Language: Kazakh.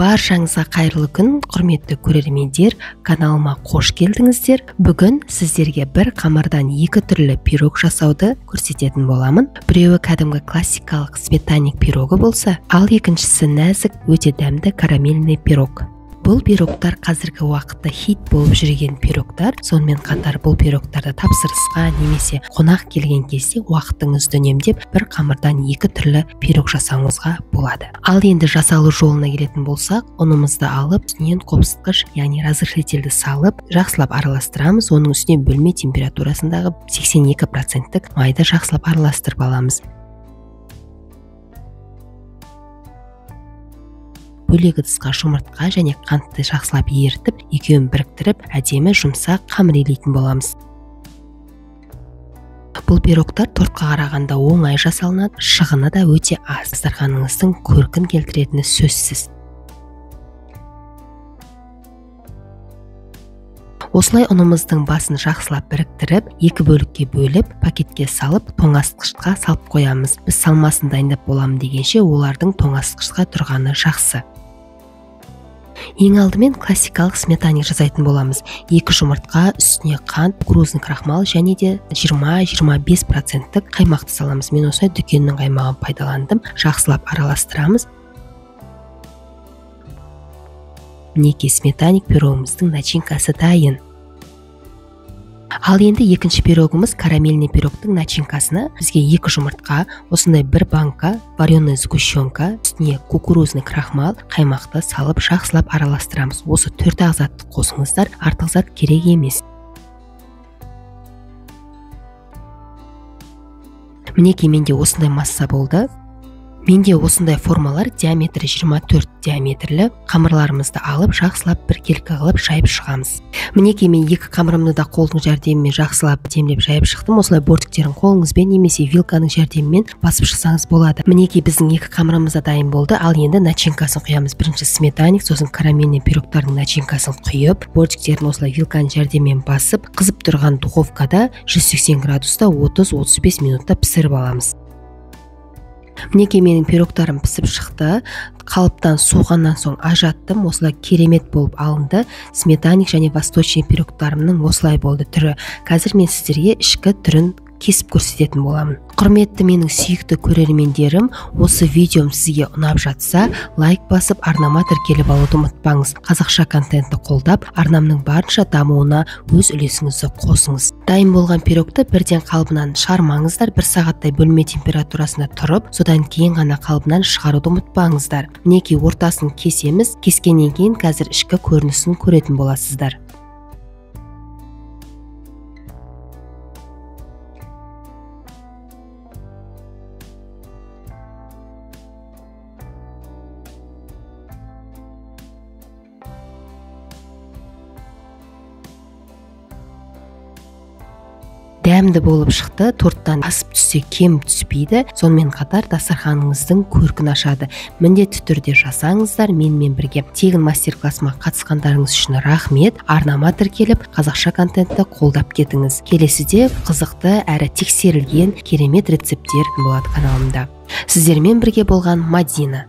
Баршаңызға қайырлы күн, құрметті көрермендер, каналыма қош келдіңіздер. Бүгін сіздерге бір қамырдан екі түрлі пирог жасауды көрсететін боламын. Біреуі кәдімгі классикалық сметаник пирогы болса, ал екіншісі нәзік, өте дәмді карамельный пирог. Бұл пирогтар қазіргі уақытта хит болып жүрген пирогтар. Сонымен қатар бұл пирогтарды тапсырысқа немесе қонақ келген кезде уақытыңызды үнемдеп бір қамырдан екі түрлі пирог жасауыңызға болады. Ал енді жасалу жолына келетін болсақ, ұнымызды алып, үстінен қопсытқыш, яғни разрыхлительді салып, жақсылап араластырамыз. Оның үстіне бөлме температурасындағы 82% майды жақсылап араластырып аламыз. Бөлек ыдысқа жұмыртқа және қантты жақсылап ерітіп, екеуін біріктіріп, әдемі жұмсақ қамыр илейтін боламыз. Бұл пирогтар тортқа қарағанда оңай жасалынады, шығыны да өте аз. Дастарханыңыздың көркін келтіретіні сөзсіз. Осылай ұнымыздың басын жақсылап біріктіріп, екі бөлікке бөліп, пакетке салып, тоңазытқышқа салып қоямыз. Біз салмасын дайындап боламын дегенше, олардың тоңазытқышқа тұрғаны жақсы. Ең алдымен классикалық сметаник жасайтын боламыз. 2 жұмыртқа, үстіне қант, кукурузный крахмал және де 20-25% қаймақты саламыз. Мен осылай дүкеннің қаймағын пайдаландым. Жақсылап араластырамыз. Мінекей сметаник пирогымыздың начинкасы дайын. Ал енді екінші пирогымыз карамельный пирогтың начинкасына бізге 2 жұмыртқа, осындай бір банка вареная сгущенка, үстіне кукурузный крахмал, қаймақты салып жақсылап араластырамыз. Осы 4 ағзатты қосыңыздар, артық зат керек емес. Мінекей менде осындай масса болды. Менде осындай формалар диаметрі 24 диаметрлі қамырларымызды алып, жақсылап біркелкі қылып жайып шығамыз. Мінекей мен екі қамырымды да қолдың жәрдемімен жақсылап демлеп жайып шықтым. Осылай бортиктерін қолыңызбен немесе вилканың жәрдемімен басып шықсаңыз болады. Мінекей біздің екі қамырымыз да дайын болды. Ал енді начинкасын құямыз. Бірінші сметаник, сосын карамельный пирогтардың начинкасын құйып, бортиктерін осылай вилканың жәрдемімен басып, қызып тұрған духовкада 180 градуста 30-35 минутта пісіріп аламыз. Мінекей менің пирогтарым пісіп шықты. Қалыптан суығаннан соң ажаттым. Осылай керемет болып алынды. Сметаник және восточный пирогтарымның осылай болды түрі. Қазір мен сіздерге ішкі түрін кесіп көрсететін боламын. Құрметті менің сүйікті көрермендерім, осы видеом сізге ұнап жатса, лайк басып, арнама тіркеліп алуды ұмытпаңыз. Қазақша контентті қолдап, арнамның барынша дамуына өз үлесіңізді қосыңыз. Дайын болған пирогты бірден қалыбынан шығармаңыздар, 1 сағаттай бөлме температурасында тұрып, содан кейін ғана қалыбынан шығаруды ұмытпаңыздар. Мінекей ортасын кесеміз, кескеннен кейін қазір ішкі көрінісін көретін боласыздар. Дәмді болып шықты, торттан асып түссе кем түспейді, сонымен қатар дастарханыңыздың көркін ашады. Міндетті түрде жасаңыздар менімен бірге. Тегін мастер-классыма қатысқандарыңыз үшін рахмет. Арнама тіркеліп, қазақша контентті қолдап кетіңіз. Келесіде қызықты әрі тексерілген керемет рецепттер болады каналымда. Сіздермен бірге болған Мадина.